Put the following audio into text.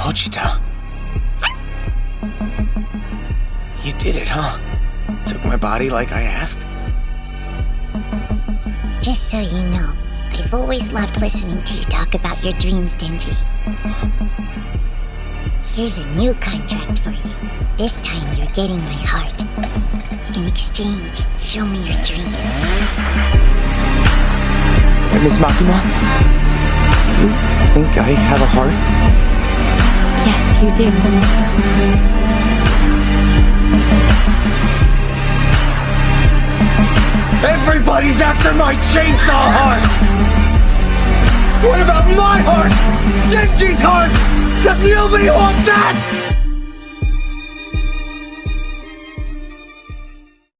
Pochita. You did it, huh? Took my body like I asked? Just so you know, I've always loved listening to you talk about your dreams, Denji. Here's a new contract for you. This time you're getting my heart. In exchange, show me your dream. Miss Makima? You think I have a heart? Yes, you do. Everybody's after my chainsaw heart! What about my heart? Denji's heart! Does nobody want that?